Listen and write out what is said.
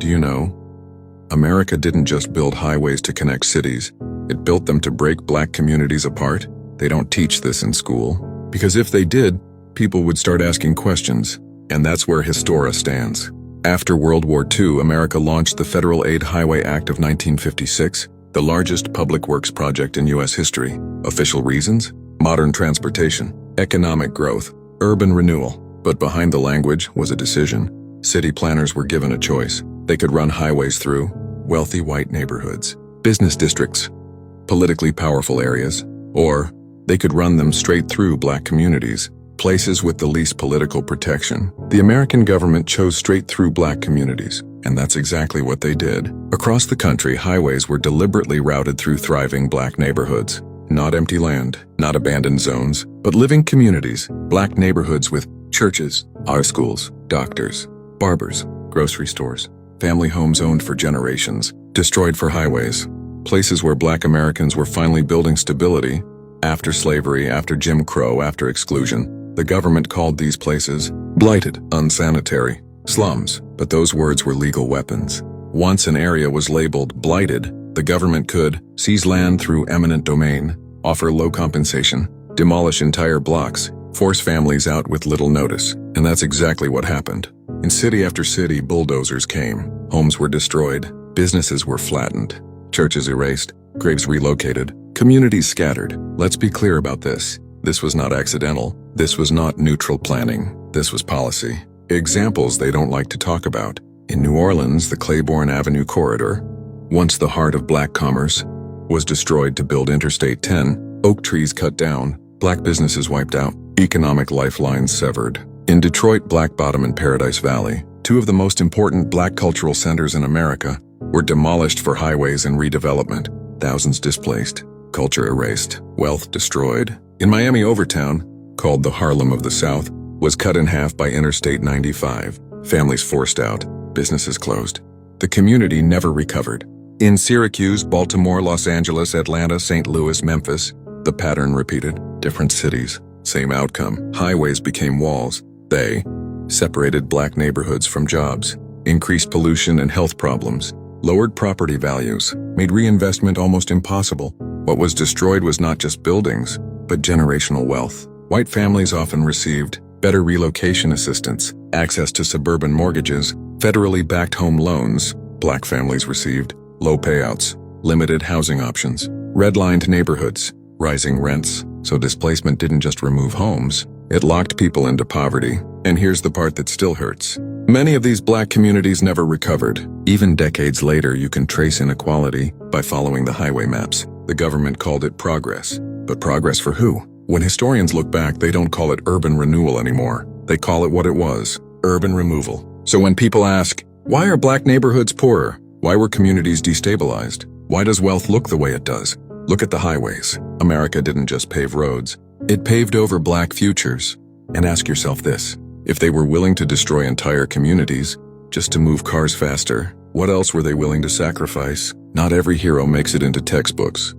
Do you know? America didn't just build highways to connect cities. It built them to break black communities apart. They don't teach this in school. Because if they did, people would start asking questions. And that's where Histora stands. After World War II, America launched the Federal Aid Highway Act of 1956, the largest public works project in U.S. history. Official reasons? Modern transportation, economic growth, urban renewal. But behind the language was a decision. City planners were given a choice. They could run highways through wealthy white neighborhoods, business districts, politically powerful areas, or they could run them straight through black communities, places with the least political protection. The American government chose straight through black communities, and that's exactly what they did. Across the country, highways were deliberately routed through thriving black neighborhoods. Not empty land, not abandoned zones, but living communities, black neighborhoods with churches, our schools, doctors, barbers, grocery stores, family homes owned for generations, destroyed for highways. Places where black Americans were finally building stability. After slavery, after Jim Crow, after exclusion, the government called these places blighted, unsanitary, slums, but those words were legal weapons. Once an area was labeled blighted, the government could seize land through eminent domain, offer low compensation, demolish entire blocks, force families out with little notice. And that's exactly what happened. In city after city, bulldozers came. Homes were destroyed, businesses were flattened, churches erased, graves relocated, communities scattered. Let's be clear about this. This was not accidental. This was not neutral planning. This was policy. Examples they don't like to talk about. In New Orleans, the Claiborne Avenue corridor, once the heart of black commerce, was destroyed to build Interstate 10, oak trees cut down, black businesses wiped out, economic lifelines severed. In Detroit, Black Bottom and Paradise Valley, two of the most important black cultural centers in America, were demolished for highways and redevelopment. Thousands displaced, culture erased, wealth destroyed. In Miami, Overtown, called the Harlem of the South, was cut in half by Interstate 95. Families forced out, businesses closed. The community never recovered. In Syracuse, Baltimore, Los Angeles, Atlanta, St. Louis, Memphis, the pattern repeated. Different cities, same outcome. Highways became walls. They separated black neighborhoods from jobs, increased pollution and health problems, lowered property values, made reinvestment almost impossible. What was destroyed was not just buildings, but generational wealth. White families often received better relocation assistance, access to suburban mortgages, federally backed home loans. Black families received low payouts, limited housing options, redlined neighborhoods, rising rents. So displacement didn't just remove homes, it locked people into poverty. And here's the part that still hurts. Many of these black communities never recovered. Even decades later, you can trace inequality by following the highway maps. The government called it progress. But progress for who? When historians look back, they don't call it urban renewal anymore. They call it what it was, urban removal. So when people ask, why are black neighborhoods poorer? Why were communities destabilized? Why does wealth look the way it does? Look at the highways. America didn't just pave roads. It paved over black futures. And ask yourself this. If they were willing to destroy entire communities just to move cars faster, what else were they willing to sacrifice? Not every hero makes it into textbooks.